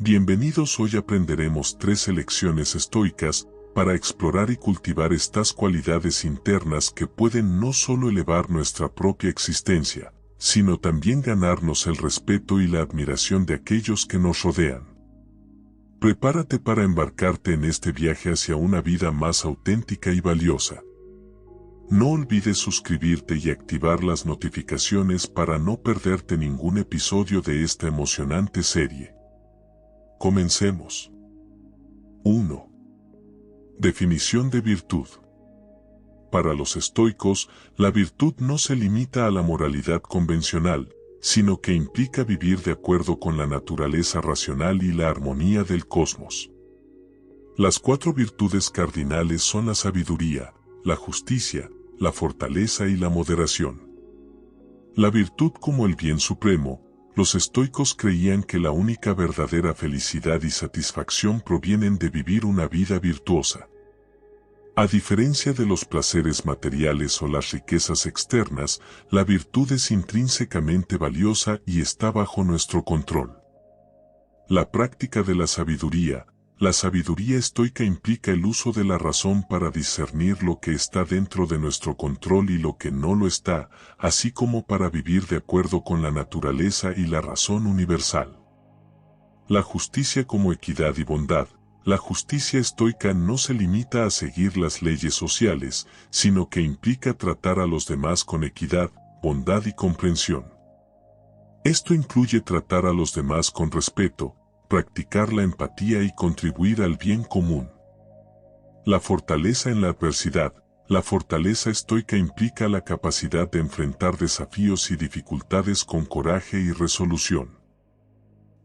Bienvenidos, hoy aprenderemos 3 lecciones estoicas para explorar y cultivar estas cualidades internas que pueden no solo elevar nuestra propia existencia, sino también ganarnos el respeto y la admiración de aquellos que nos rodean. Prepárate para embarcarte en este viaje hacia una vida más auténtica y valiosa. No olvides suscribirte y activar las notificaciones para no perderte ningún episodio de esta emocionante serie. Comencemos. 1. Definición de virtud. Para los estoicos, la virtud no se limita a la moralidad convencional, sino que implica vivir de acuerdo con la naturaleza racional y la armonía del cosmos. Las 4 virtudes cardinales son la sabiduría, la justicia, la fortaleza y la moderación. La virtud como el bien supremo. Los estoicos creían que la única verdadera felicidad y satisfacción provienen de vivir una vida virtuosa. A diferencia de los placeres materiales o las riquezas externas, la virtud es intrínsecamente valiosa y está bajo nuestro control. La práctica de la sabiduría estoica implica el uso de la razón para discernir lo que está dentro de nuestro control y lo que no lo está, así como para vivir de acuerdo con la naturaleza y la razón universal. La justicia como equidad y bondad. La justicia estoica no se limita a seguir las leyes sociales, sino que implica tratar a los demás con equidad, bondad y comprensión. Esto incluye tratar a los demás con respeto, practicar la empatía y contribuir al bien común. La fortaleza en la adversidad. La fortaleza estoica implica la capacidad de enfrentar desafíos y dificultades con coraje y resolución.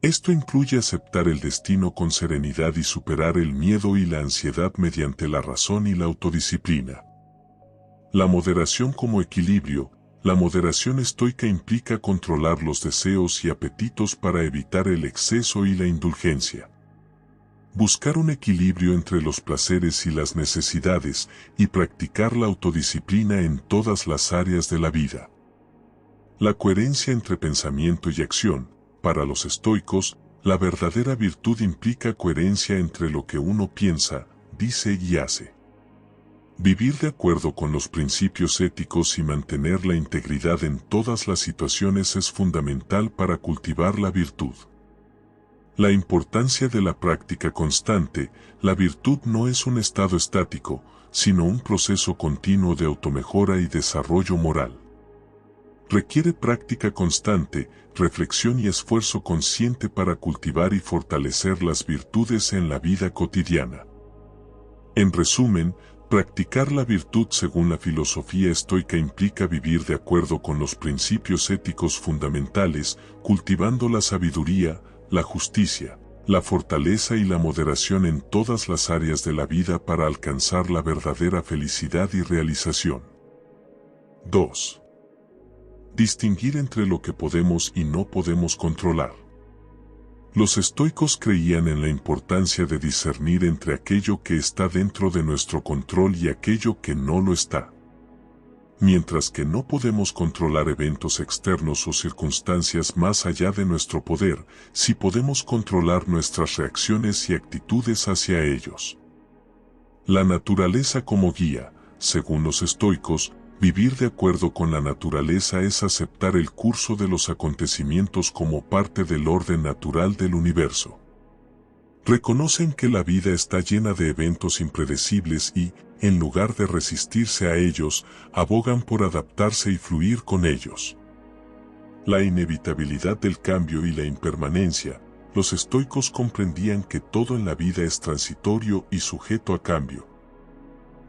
Esto incluye aceptar el destino con serenidad y superar el miedo y la ansiedad mediante la razón y la autodisciplina. La moderación como equilibrio. La moderación estoica implica controlar los deseos y apetitos para evitar el exceso y la indulgencia. Buscar un equilibrio entre los placeres y las necesidades, y practicar la autodisciplina en todas las áreas de la vida. La coherencia entre pensamiento y acción. Para los estoicos, la verdadera virtud implica coherencia entre lo que uno piensa, dice y hace. Vivir de acuerdo con los principios éticos y mantener la integridad en todas las situaciones es fundamental para cultivar la virtud. La importancia de la práctica constante. La virtud no es un estado estático, sino un proceso continuo de automejora y desarrollo moral. Requiere práctica constante, reflexión y esfuerzo consciente para cultivar y fortalecer las virtudes en la vida cotidiana. En resumen, practicar la virtud según la filosofía estoica implica vivir de acuerdo con los principios éticos fundamentales, cultivando la sabiduría, la justicia, la fortaleza y la moderación en todas las áreas de la vida para alcanzar la verdadera felicidad y realización. 2. Distinguir entre lo que podemos y no podemos controlar. Los estoicos creían en la importancia de discernir entre aquello que está dentro de nuestro control y aquello que no lo está. Mientras que no podemos controlar eventos externos o circunstancias más allá de nuestro poder, sí podemos controlar nuestras reacciones y actitudes hacia ellos. La naturaleza como guía. Según los estoicos, vivir de acuerdo con la naturaleza es aceptar el curso de los acontecimientos como parte del orden natural del universo. Reconocen que la vida está llena de eventos impredecibles y, en lugar de resistirse a ellos, abogan por adaptarse y fluir con ellos. La inevitabilidad del cambio y la impermanencia. Los estoicos comprendían que todo en la vida es transitorio y sujeto a cambio.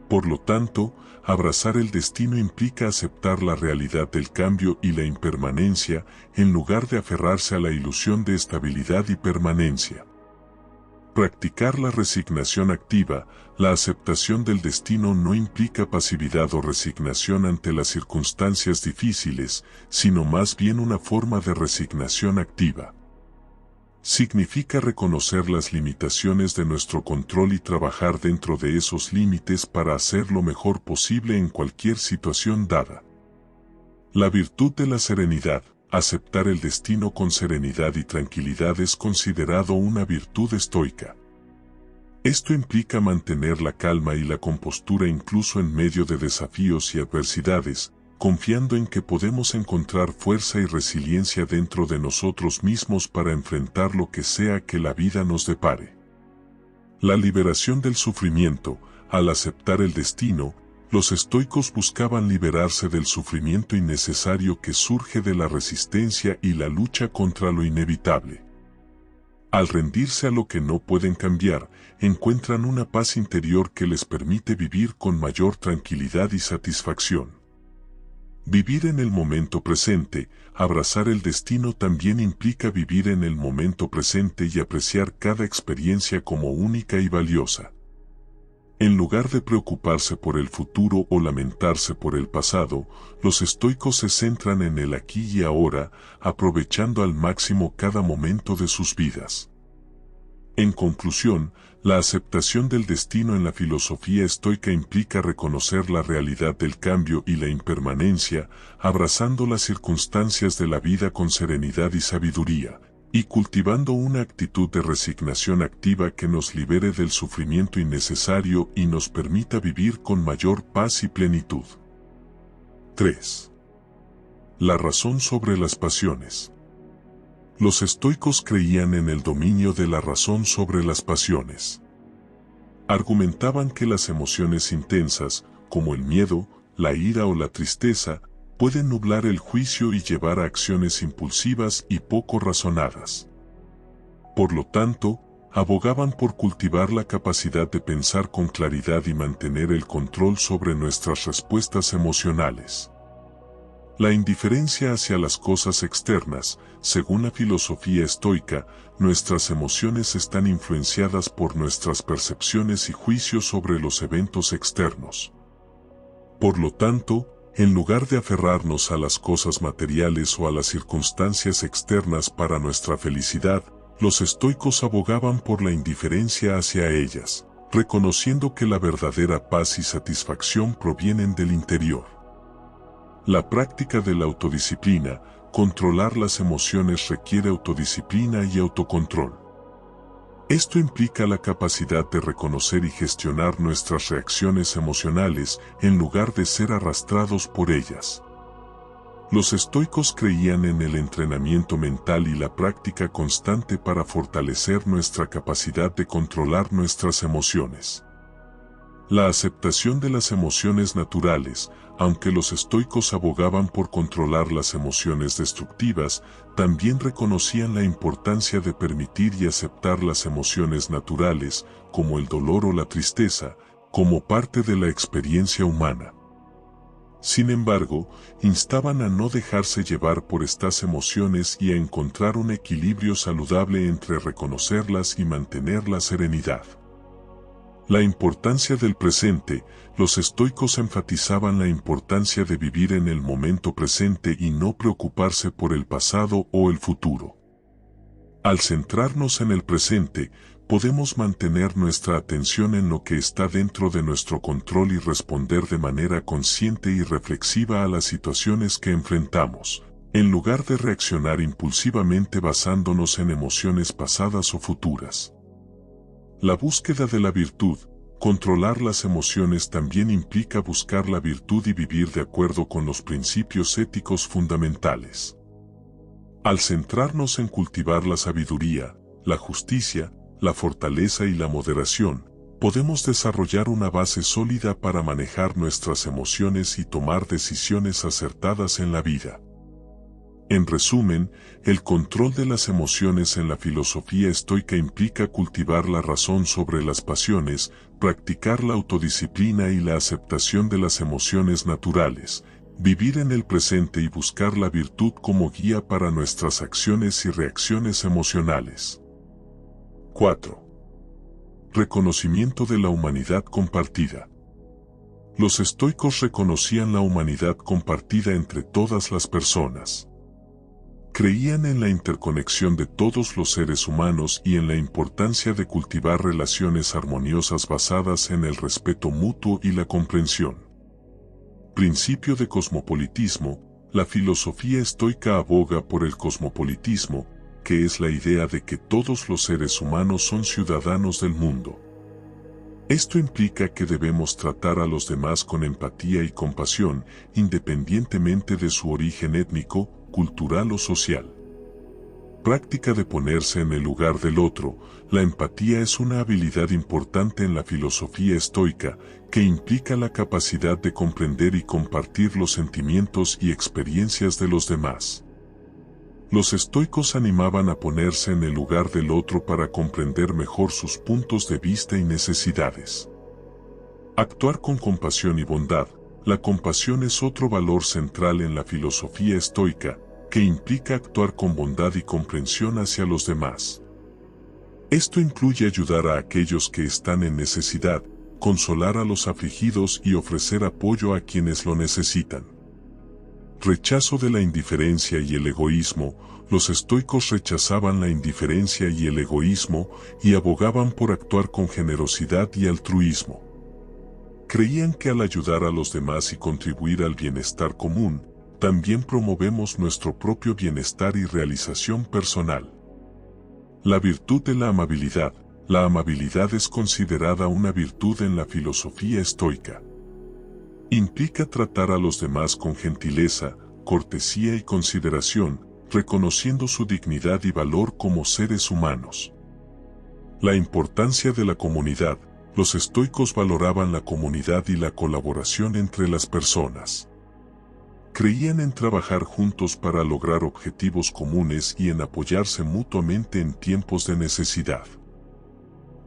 Por lo tanto, abrazar el destino implica aceptar la realidad del cambio y la impermanencia, en lugar de aferrarse a la ilusión de estabilidad y permanencia. Practicar la resignación activa. La aceptación del destino no implica pasividad o resignación ante las circunstancias difíciles, sino más bien una forma de resignación activa. Significa reconocer las limitaciones de nuestro control y trabajar dentro de esos límites para hacer lo mejor posible en cualquier situación dada. La virtud de la serenidad. Aceptar el destino con serenidad y tranquilidad es considerado una virtud estoica. Esto implica mantener la calma y la compostura incluso en medio de desafíos y adversidades, confiando en que podemos encontrar fuerza y resiliencia dentro de nosotros mismos para enfrentar lo que sea que la vida nos depare. La liberación del sufrimiento. Al aceptar el destino, los estoicos buscaban liberarse del sufrimiento innecesario que surge de la resistencia y la lucha contra lo inevitable. Al rendirse a lo que no pueden cambiar, encuentran una paz interior que les permite vivir con mayor tranquilidad y satisfacción. Vivir en el momento presente. Abrazar el destino también implica vivir en el momento presente y apreciar cada experiencia como única y valiosa. En lugar de preocuparse por el futuro o lamentarse por el pasado, los estoicos se centran en el aquí y ahora, aprovechando al máximo cada momento de sus vidas. En conclusión, la aceptación del destino en la filosofía estoica implica reconocer la realidad del cambio y la impermanencia, abrazando las circunstancias de la vida con serenidad y sabiduría, y cultivando una actitud de resignación activa que nos libere del sufrimiento innecesario y nos permita vivir con mayor paz y plenitud. 3. La razón sobre las pasiones. Los estoicos creían en el dominio de la razón sobre las pasiones. Argumentaban que las emociones intensas, como el miedo, la ira o la tristeza, pueden nublar el juicio y llevar a acciones impulsivas y poco razonadas. Por lo tanto, abogaban por cultivar la capacidad de pensar con claridad y mantener el control sobre nuestras respuestas emocionales. La indiferencia hacia las cosas externas. Según la filosofía estoica, nuestras emociones están influenciadas por nuestras percepciones y juicios sobre los eventos externos. Por lo tanto, en lugar de aferrarnos a las cosas materiales o a las circunstancias externas para nuestra felicidad, los estoicos abogaban por la indiferencia hacia ellas, reconociendo que la verdadera paz y satisfacción provienen del interior. La práctica de la autodisciplina. Controlar las emociones requiere autodisciplina y autocontrol. Esto implica la capacidad de reconocer y gestionar nuestras reacciones emocionales en lugar de ser arrastrados por ellas. Los estoicos creían en el entrenamiento mental y la práctica constante para fortalecer nuestra capacidad de controlar nuestras emociones. La aceptación de las emociones naturales. Aunque los estoicos abogaban por controlar las emociones destructivas, también reconocían la importancia de permitir y aceptar las emociones naturales, como el dolor o la tristeza, como parte de la experiencia humana. Sin embargo, instaban a no dejarse llevar por estas emociones y a encontrar un equilibrio saludable entre reconocerlas y mantener la serenidad. La importancia del presente. Los estoicos enfatizaban la importancia de vivir en el momento presente y no preocuparse por el pasado o el futuro. Al centrarnos en el presente, podemos mantener nuestra atención en lo que está dentro de nuestro control y responder de manera consciente y reflexiva a las situaciones que enfrentamos, en lugar de reaccionar impulsivamente basándonos en emociones pasadas o futuras. La búsqueda de la virtud. Controlar las emociones también implica buscar la virtud y vivir de acuerdo con los principios éticos fundamentales. Al centrarnos en cultivar la sabiduría, la justicia, la fortaleza y la moderación, podemos desarrollar una base sólida para manejar nuestras emociones y tomar decisiones acertadas en la vida. En resumen, el control de las emociones en la filosofía estoica implica cultivar la razón sobre las pasiones, practicar la autodisciplina y la aceptación de las emociones naturales, vivir en el presente y buscar la virtud como guía para nuestras acciones y reacciones emocionales. 4. Reconocimiento de la humanidad compartida. Los estoicos reconocían la humanidad compartida entre todas las personas. Creían en la interconexión de todos los seres humanos y en la importancia de cultivar relaciones armoniosas basadas en el respeto mutuo y la comprensión. Principio de cosmopolitismo. La filosofía estoica aboga por el cosmopolitismo, que es la idea de que todos los seres humanos son ciudadanos del mundo. Esto implica que debemos tratar a los demás con empatía y compasión, independientemente de su origen étnico, cultural o social. Práctica de ponerse en el lugar del otro. La empatía es una habilidad importante en la filosofía estoica, que implica la capacidad de comprender y compartir los sentimientos y experiencias de los demás. Los estoicos animaban a ponerse en el lugar del otro para comprender mejor sus puntos de vista y necesidades. Actuar con compasión y bondad. La compasión es otro valor central en la filosofía estoica, que implica actuar con bondad y comprensión hacia los demás. Esto incluye ayudar a aquellos que están en necesidad, consolar a los afligidos y ofrecer apoyo a quienes lo necesitan. Rechazo de la indiferencia y el egoísmo. Los estoicos rechazaban la indiferencia y el egoísmo y abogaban por actuar con generosidad y altruismo. Creían que al ayudar a los demás y contribuir al bienestar común, también promovemos nuestro propio bienestar y realización personal. La virtud de la amabilidad. La amabilidad es considerada una virtud en la filosofía estoica. Implica tratar a los demás con gentileza, cortesía y consideración, reconociendo su dignidad y valor como seres humanos. La importancia de la comunidad. Los estoicos valoraban la comunidad y la colaboración entre las personas. Creían en trabajar juntos para lograr objetivos comunes y en apoyarse mutuamente en tiempos de necesidad.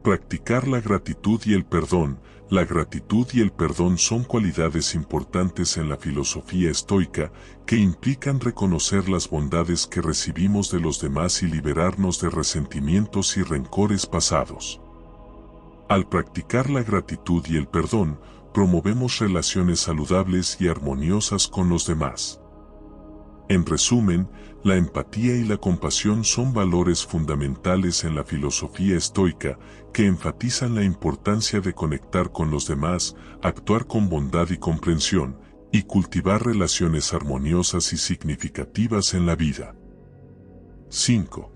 Practicar la gratitud y el perdón. La gratitud y el perdón son cualidades importantes en la filosofía estoica que implican reconocer las bondades que recibimos de los demás y liberarnos de resentimientos y rencores pasados. Al practicar la gratitud y el perdón, promovemos relaciones saludables y armoniosas con los demás. En resumen, la empatía y la compasión son valores fundamentales en la filosofía estoica que enfatizan la importancia de conectar con los demás, actuar con bondad y comprensión, y cultivar relaciones armoniosas y significativas en la vida. 5.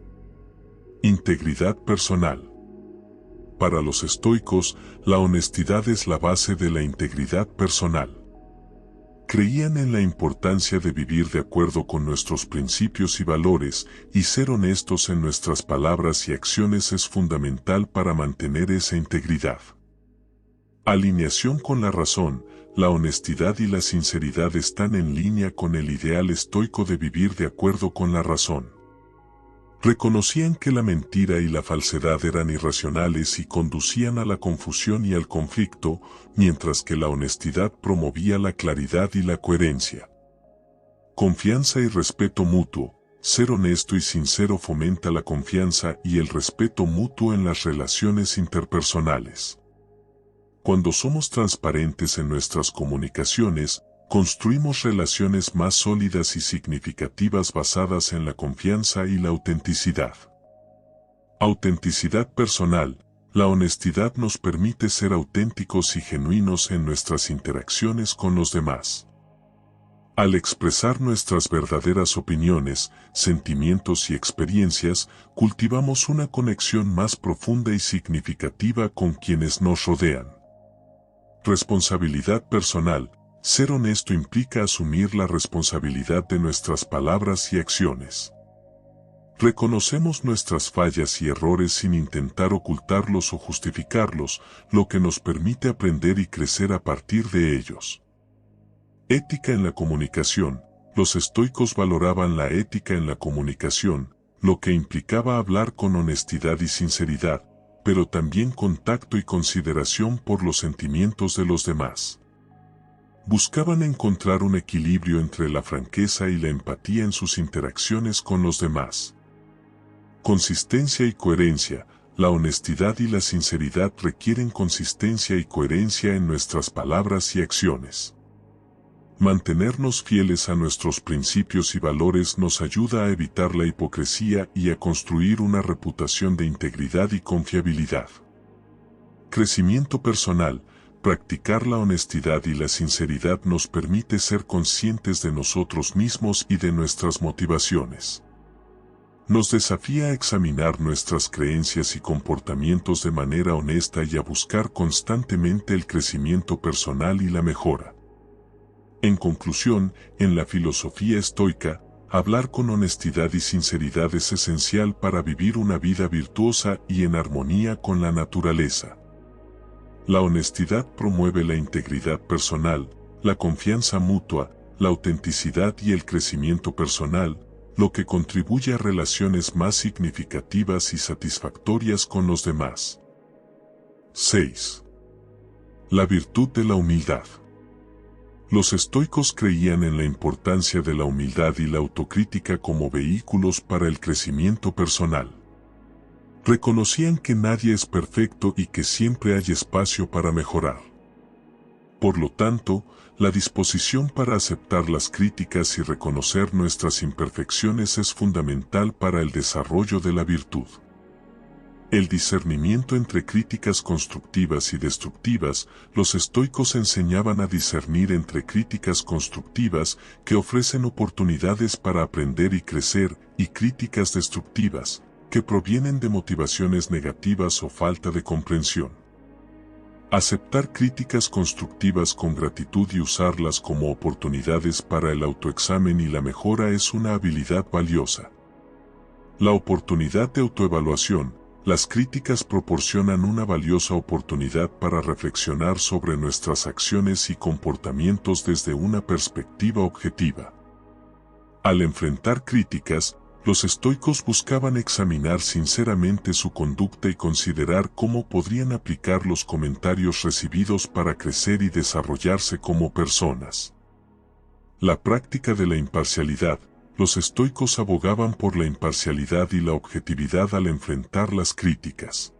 Integridad personal. Para los estoicos, la honestidad es la base de la integridad personal. Creían en la importancia de vivir de acuerdo con nuestros principios y valores, y ser honestos en nuestras palabras y acciones es fundamental para mantener esa integridad. Alineación con la razón. La honestidad y la sinceridad están en línea con el ideal estoico de vivir de acuerdo con la razón. Reconocían que la mentira y la falsedad eran irracionales y conducían a la confusión y al conflicto, mientras que la honestidad promovía la claridad y la coherencia. Confianza y respeto mutuo. Ser honesto y sincero fomenta la confianza y el respeto mutuo en las relaciones interpersonales. Cuando somos transparentes en nuestras comunicaciones, construimos relaciones más sólidas y significativas basadas en la confianza y la autenticidad. Autenticidad personal. La honestidad nos permite ser auténticos y genuinos en nuestras interacciones con los demás. Al expresar nuestras verdaderas opiniones, sentimientos y experiencias, cultivamos una conexión más profunda y significativa con quienes nos rodean. Responsabilidad personal. Ser honesto implica asumir la responsabilidad de nuestras palabras y acciones. Reconocemos nuestras fallas y errores sin intentar ocultarlos o justificarlos, lo que nos permite aprender y crecer a partir de ellos. Ética en la comunicación. Los estoicos valoraban la ética en la comunicación, lo que implicaba hablar con honestidad y sinceridad, pero también con tacto y consideración por los sentimientos de los demás. Buscaban encontrar un equilibrio entre la franqueza y la empatía en sus interacciones con los demás. Consistencia y coherencia. La honestidad y la sinceridad requieren consistencia y coherencia en nuestras palabras y acciones. Mantenernos fieles a nuestros principios y valores nos ayuda a evitar la hipocresía y a construir una reputación de integridad y confiabilidad. Crecimiento personal. Practicar la honestidad y la sinceridad nos permite ser conscientes de nosotros mismos y de nuestras motivaciones. Nos desafía a examinar nuestras creencias y comportamientos de manera honesta y a buscar constantemente el crecimiento personal y la mejora. En conclusión, en la filosofía estoica, hablar con honestidad y sinceridad es esencial para vivir una vida virtuosa y en armonía con la naturaleza. La honestidad promueve la integridad personal, la confianza mutua, la autenticidad y el crecimiento personal, lo que contribuye a relaciones más significativas y satisfactorias con los demás. 6. La virtud de la humildad. Los estoicos creían en la importancia de la humildad y la autocrítica como vehículos para el crecimiento personal. Reconocían que nadie es perfecto y que siempre hay espacio para mejorar. Por lo tanto, la disposición para aceptar las críticas y reconocer nuestras imperfecciones es fundamental para el desarrollo de la virtud. El discernimiento entre críticas constructivas y destructivas, los estoicos enseñaban a discernir entre críticas constructivas que ofrecen oportunidades para aprender y crecer, y críticas destructivas, que provienen de motivaciones negativas o falta de comprensión. Aceptar críticas constructivas con gratitud y usarlas como oportunidades para el autoexamen y la mejora es una habilidad valiosa. La oportunidad de autoevaluación. Las críticas proporcionan una valiosa oportunidad para reflexionar sobre nuestras acciones y comportamientos desde una perspectiva objetiva. Al enfrentar críticas, los estoicos buscaban examinar sinceramente su conducta y considerar cómo podrían aplicar los comentarios recibidos para crecer y desarrollarse como personas. La práctica de la imparcialidad. Los estoicos abogaban por la imparcialidad y la objetividad al enfrentar las críticas.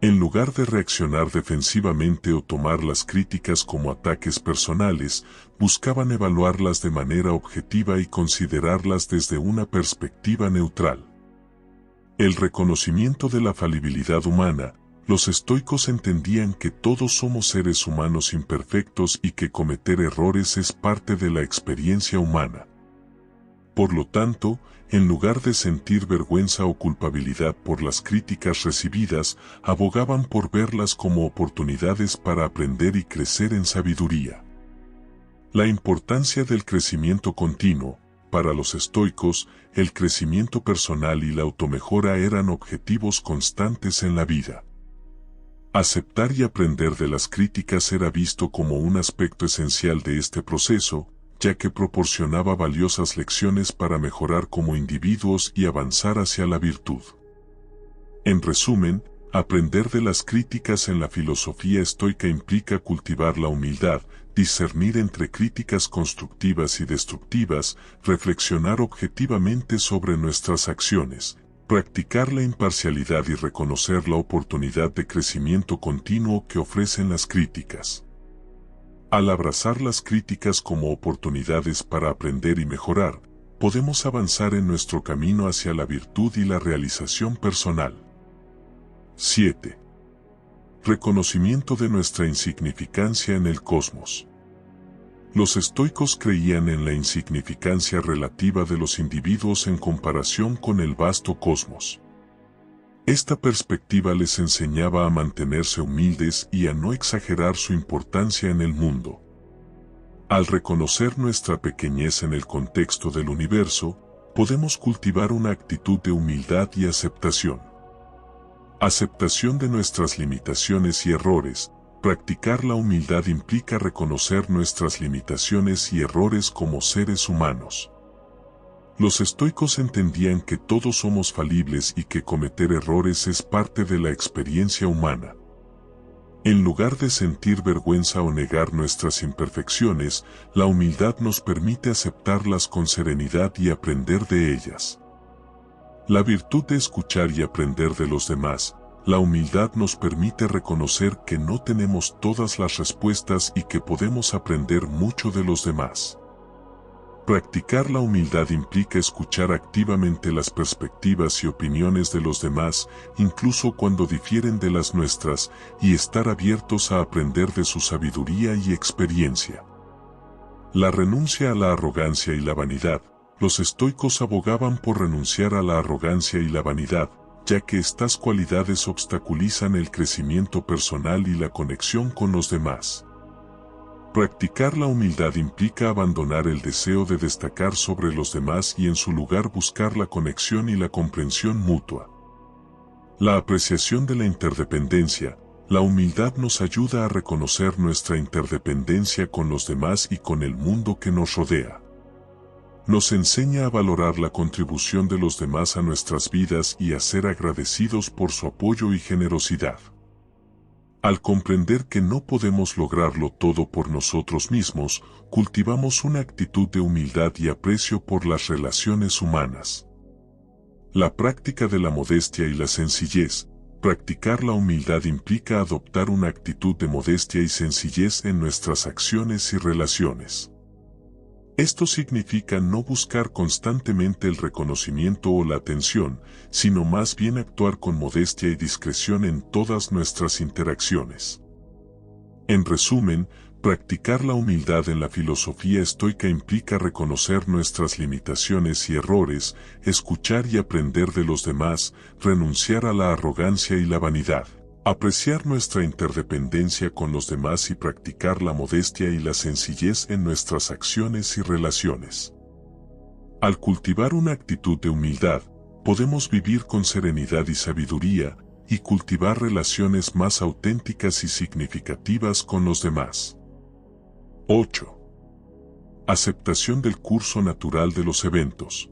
En lugar de reaccionar defensivamente o tomar las críticas como ataques personales, buscaban evaluarlas de manera objetiva y considerarlas desde una perspectiva neutral. El reconocimiento de la falibilidad humana. Los estoicos entendían que todos somos seres humanos imperfectos y que cometer errores es parte de la experiencia humana. Por lo tanto, en lugar de sentir vergüenza o culpabilidad por las críticas recibidas, abogaban por verlas como oportunidades para aprender y crecer en sabiduría. La importancia del crecimiento continuo. Para los estoicos, el crecimiento personal y la automejora eran objetivos constantes en la vida. Aceptar y aprender de las críticas era visto como un aspecto esencial de este proceso, ya que proporcionaba valiosas lecciones para mejorar como individuos y avanzar hacia la virtud. En resumen, aprender de las críticas en la filosofía estoica implica cultivar la humildad, discernir entre críticas constructivas y destructivas, reflexionar objetivamente sobre nuestras acciones, practicar la imparcialidad y reconocer la oportunidad de crecimiento continuo que ofrecen las críticas. Al abrazar las críticas como oportunidades para aprender y mejorar, podemos avanzar en nuestro camino hacia la virtud y la realización personal. 7. Reconocimiento de nuestra insignificancia en el cosmos. Los estoicos creían en la insignificancia relativa de los individuos en comparación con el vasto cosmos. Esta perspectiva les enseñaba a mantenerse humildes y a no exagerar su importancia en el mundo. Al reconocer nuestra pequeñez en el contexto del universo, podemos cultivar una actitud de humildad y aceptación. Aceptación de nuestras limitaciones y errores. Practicar la humildad implica reconocer nuestras limitaciones y errores como seres humanos. Los estoicos entendían que todos somos falibles y que cometer errores es parte de la experiencia humana. En lugar de sentir vergüenza o negar nuestras imperfecciones, la humildad nos permite aceptarlas con serenidad y aprender de ellas. La virtud de escuchar y aprender de los demás. La humildad nos permite reconocer que no tenemos todas las respuestas y que podemos aprender mucho de los demás. Practicar la humildad implica escuchar activamente las perspectivas y opiniones de los demás, incluso cuando difieren de las nuestras, y estar abiertos a aprender de su sabiduría y experiencia. La renuncia a la arrogancia y la vanidad. Los estoicos abogaban por renunciar a la arrogancia y la vanidad, ya que estas cualidades obstaculizan el crecimiento personal y la conexión con los demás. Practicar la humildad implica abandonar el deseo de destacar sobre los demás y en su lugar buscar la conexión y la comprensión mutua. La apreciación de la interdependencia. La humildad nos ayuda a reconocer nuestra interdependencia con los demás y con el mundo que nos rodea. Nos enseña a valorar la contribución de los demás a nuestras vidas y a ser agradecidos por su apoyo y generosidad. Al comprender que no podemos lograrlo todo por nosotros mismos, cultivamos una actitud de humildad y aprecio por las relaciones humanas. La práctica de la modestia y la sencillez. Practicar la humildad implica adoptar una actitud de modestia y sencillez en nuestras acciones y relaciones. Esto significa no buscar constantemente el reconocimiento o la atención, sino más bien actuar con modestia y discreción en todas nuestras interacciones. En resumen, practicar la humildad en la filosofía estoica implica reconocer nuestras limitaciones y errores, escuchar y aprender de los demás, renunciar a la arrogancia y la vanidad. Apreciar nuestra interdependencia con los demás y practicar la modestia y la sencillez en nuestras acciones y relaciones. Al cultivar una actitud de humildad, podemos vivir con serenidad y sabiduría, y cultivar relaciones más auténticas y significativas con los demás. 8. Aceptación del curso natural de los eventos.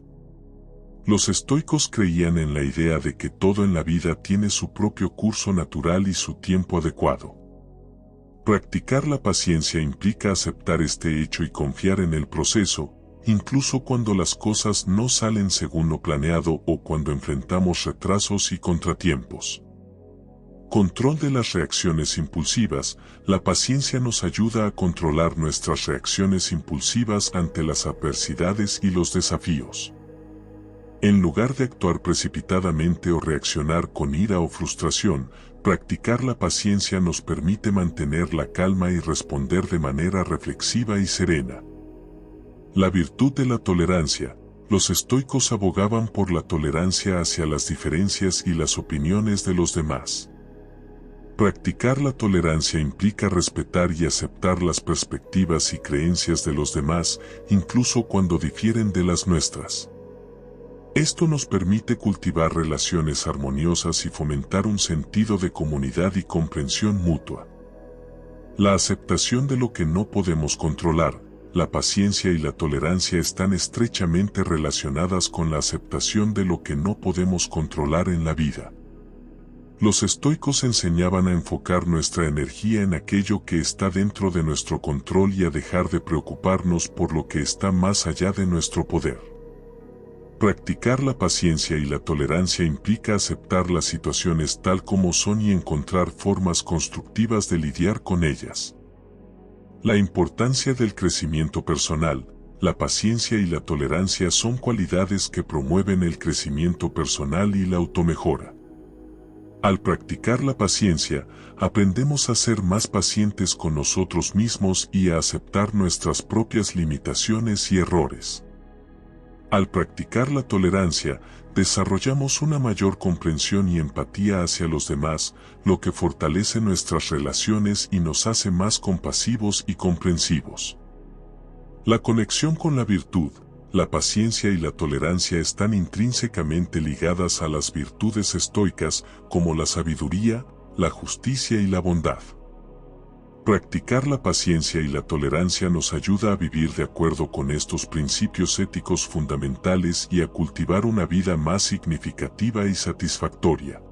Los estoicos creían en la idea de que todo en la vida tiene su propio curso natural y su tiempo adecuado. Practicar la paciencia implica aceptar este hecho y confiar en el proceso, incluso cuando las cosas no salen según lo planeado o cuando enfrentamos retrasos y contratiempos. Control de las reacciones impulsivas. La paciencia nos ayuda a controlar nuestras reacciones impulsivas ante las adversidades y los desafíos. En lugar de actuar precipitadamente o reaccionar con ira o frustración, practicar la paciencia nos permite mantener la calma y responder de manera reflexiva y serena. La virtud de la tolerancia. Los estoicos abogaban por la tolerancia hacia las diferencias y las opiniones de los demás. Practicar la tolerancia implica respetar y aceptar las perspectivas y creencias de los demás, incluso cuando difieren de las nuestras. Esto nos permite cultivar relaciones armoniosas y fomentar un sentido de comunidad y comprensión mutua. La aceptación de lo que no podemos controlar. La paciencia y la tolerancia están estrechamente relacionadas con la aceptación de lo que no podemos controlar en la vida. Los estoicos enseñaban a enfocar nuestra energía en aquello que está dentro de nuestro control y a dejar de preocuparnos por lo que está más allá de nuestro poder. Practicar la paciencia y la tolerancia implica aceptar las situaciones tal como son y encontrar formas constructivas de lidiar con ellas. La importancia del crecimiento personal. La paciencia y la tolerancia son cualidades que promueven el crecimiento personal y la automejora. Al practicar la paciencia, aprendemos a ser más pacientes con nosotros mismos y a aceptar nuestras propias limitaciones y errores. Al practicar la tolerancia, desarrollamos una mayor comprensión y empatía hacia los demás, lo que fortalece nuestras relaciones y nos hace más compasivos y comprensivos. La conexión con la virtud. La paciencia y la tolerancia están intrínsecamente ligadas a las virtudes estoicas como la sabiduría, la justicia y la bondad. Practicar la paciencia y la tolerancia nos ayuda a vivir de acuerdo con estos principios éticos fundamentales y a cultivar una vida más significativa y satisfactoria.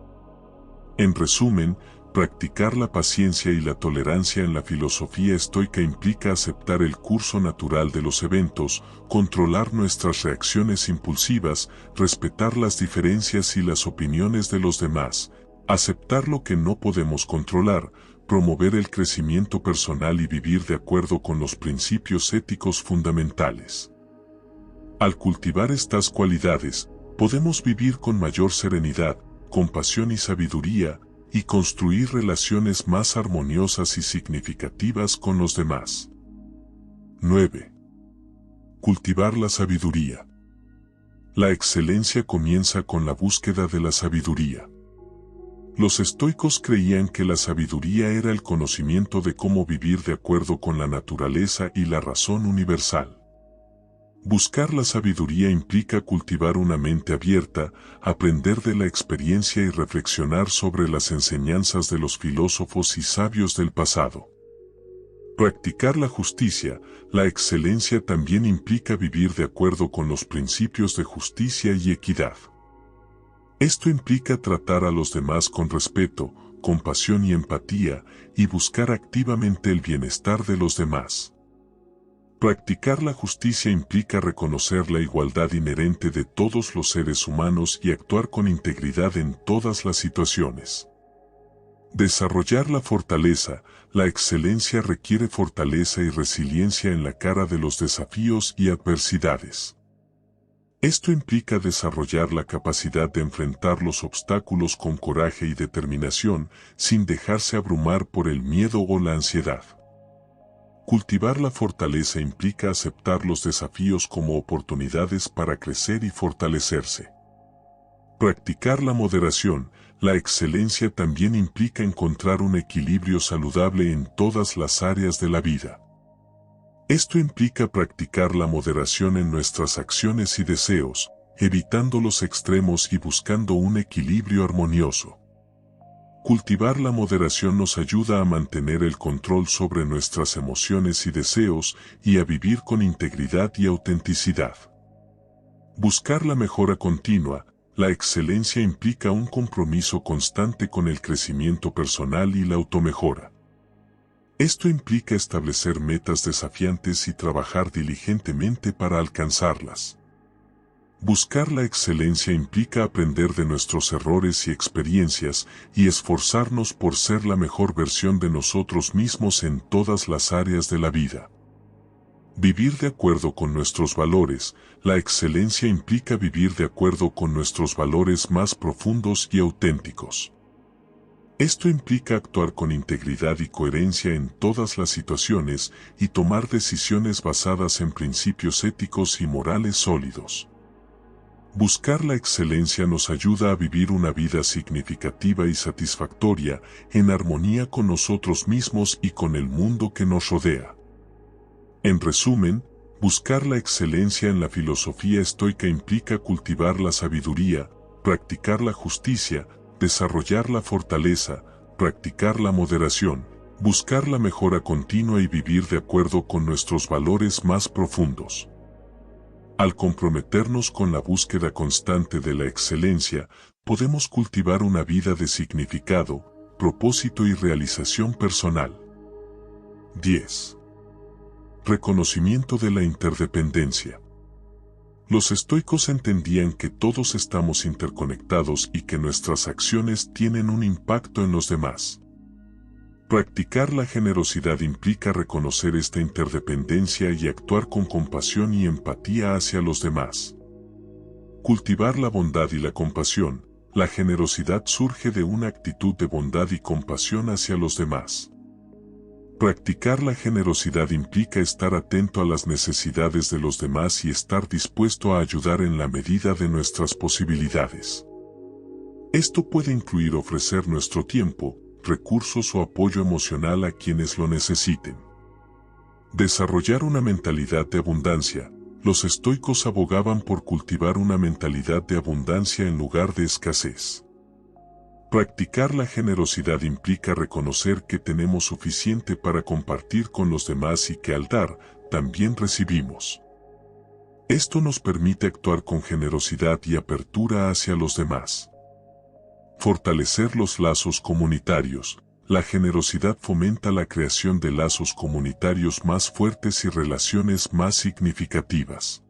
En resumen, practicar la paciencia y la tolerancia en la filosofía estoica implica aceptar el curso natural de los eventos, controlar nuestras reacciones impulsivas, respetar las diferencias y las opiniones de los demás, aceptar lo que no podemos controlar, promover el crecimiento personal y vivir de acuerdo con los principios éticos fundamentales. Al cultivar estas cualidades, podemos vivir con mayor serenidad, compasión y sabiduría, y construir relaciones más armoniosas y significativas con los demás. 9. Cultivar la sabiduría. La excelencia comienza con la búsqueda de la sabiduría. Los estoicos creían que la sabiduría era el conocimiento de cómo vivir de acuerdo con la naturaleza y la razón universal. Buscar la sabiduría implica cultivar una mente abierta, aprender de la experiencia y reflexionar sobre las enseñanzas de los filósofos y sabios del pasado. Practicar la justicia, la excelencia también implica vivir de acuerdo con los principios de justicia y equidad. Esto implica tratar a los demás con respeto, compasión y empatía, y buscar activamente el bienestar de los demás. Practicar la justicia implica reconocer la igualdad inherente de todos los seres humanos y actuar con integridad en todas las situaciones. Desarrollar la fortaleza, la excelencia requiere fortaleza y resiliencia en la cara de los desafíos y adversidades. Esto implica desarrollar la capacidad de enfrentar los obstáculos con coraje y determinación, sin dejarse abrumar por el miedo o la ansiedad. Cultivar la fortaleza implica aceptar los desafíos como oportunidades para crecer y fortalecerse. Practicar la moderación, la excelencia también implica encontrar un equilibrio saludable en todas las áreas de la vida. Esto implica practicar la moderación en nuestras acciones y deseos, evitando los extremos y buscando un equilibrio armonioso. Cultivar la moderación nos ayuda a mantener el control sobre nuestras emociones y deseos y a vivir con integridad y autenticidad. Buscar la mejora continua, la excelencia implica un compromiso constante con el crecimiento personal y la automejora. Esto implica establecer metas desafiantes y trabajar diligentemente para alcanzarlas. Buscar la excelencia implica aprender de nuestros errores y experiencias y esforzarnos por ser la mejor versión de nosotros mismos en todas las áreas de la vida. Vivir de acuerdo con nuestros valores, la excelencia implica vivir de acuerdo con nuestros valores más profundos y auténticos. Esto implica actuar con integridad y coherencia en todas las situaciones y tomar decisiones basadas en principios éticos y morales sólidos. Buscar la excelencia nos ayuda a vivir una vida significativa y satisfactoria, en armonía con nosotros mismos y con el mundo que nos rodea. En resumen, buscar la excelencia en la filosofía estoica implica cultivar la sabiduría, practicar la justicia, desarrollar la fortaleza, practicar la moderación, buscar la mejora continua y vivir de acuerdo con nuestros valores más profundos. Al comprometernos con la búsqueda constante de la excelencia, podemos cultivar una vida de significado, propósito y realización personal. 10. Reconocimiento de la interdependencia. Los estoicos entendían que todos estamos interconectados y que nuestras acciones tienen un impacto en los demás. Practicar la generosidad implica reconocer esta interdependencia y actuar con compasión y empatía hacia los demás. Cultivar la bondad y la compasión, la generosidad surge de una actitud de bondad y compasión hacia los demás. Practicar la generosidad implica estar atento a las necesidades de los demás y estar dispuesto a ayudar en la medida de nuestras posibilidades. Esto puede incluir ofrecer nuestro tiempo, recursos o apoyo emocional a quienes lo necesiten. Desarrollar una mentalidad de abundancia. Los estoicos abogaban por cultivar una mentalidad de abundancia en lugar de escasez. Practicar la generosidad implica reconocer que tenemos suficiente para compartir con los demás y que al dar, también recibimos. Esto nos permite actuar con generosidad y apertura hacia los demás. Fortalecer los lazos comunitarios. La generosidad fomenta la creación de lazos comunitarios más fuertes y relaciones más significativas.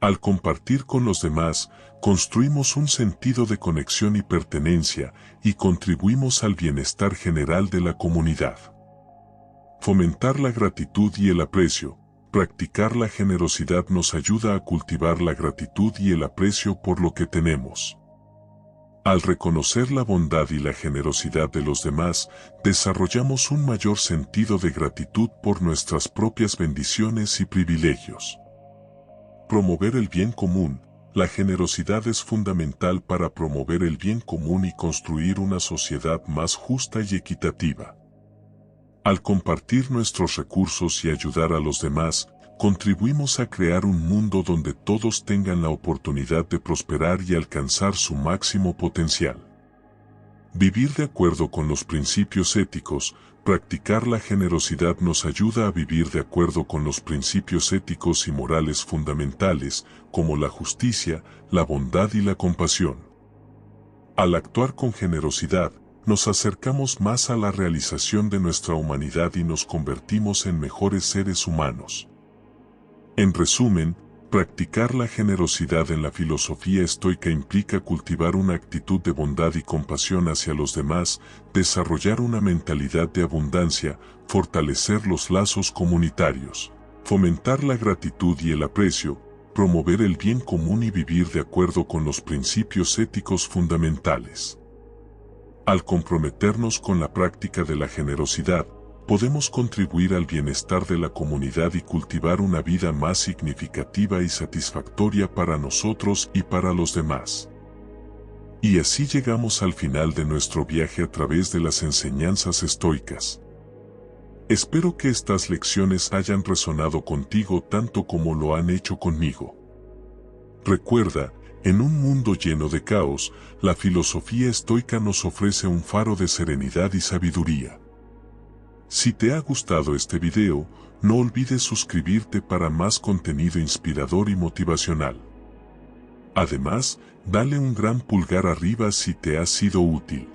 Al compartir con los demás, construimos un sentido de conexión y pertenencia y contribuimos al bienestar general de la comunidad. Fomentar la gratitud y el aprecio. practicar la generosidad nos ayuda a cultivar la gratitud y el aprecio por lo que tenemos. Al reconocer la bondad y la generosidad de los demás, desarrollamos un mayor sentido de gratitud por nuestras propias bendiciones y privilegios. Promover el bien común. La generosidad es fundamental para promover el bien común y construir una sociedad más justa y equitativa. Al compartir nuestros recursos y ayudar a los demás, contribuimos a crear un mundo donde todos tengan la oportunidad de prosperar y alcanzar su máximo potencial. Vivir de acuerdo con los principios éticos. Practicar la generosidad nos ayuda a vivir de acuerdo con los principios éticos y morales fundamentales, como la justicia, la bondad y la compasión. Al actuar con generosidad, nos acercamos más a la realización de nuestra humanidad y nos convertimos en mejores seres humanos. En resumen, practicar la generosidad en la filosofía estoica implica cultivar una actitud de bondad y compasión hacia los demás, desarrollar una mentalidad de abundancia, fortalecer los lazos comunitarios, fomentar la gratitud y el aprecio, promover el bien común y vivir de acuerdo con los principios éticos fundamentales. Al comprometernos con la práctica de la generosidad, podemos contribuir al bienestar de la comunidad y cultivar una vida más significativa y satisfactoria para nosotros y para los demás. Y así llegamos al final de nuestro viaje a través de las enseñanzas estoicas. Espero que estas lecciones hayan resonado contigo tanto como lo han hecho conmigo. Recuerda, en un mundo lleno de caos, la filosofía estoica nos ofrece un faro de serenidad y sabiduría. Si te ha gustado este video, no olvides suscribirte para más contenido inspirador y motivacional. Además, dale un gran pulgar arriba si te ha sido útil.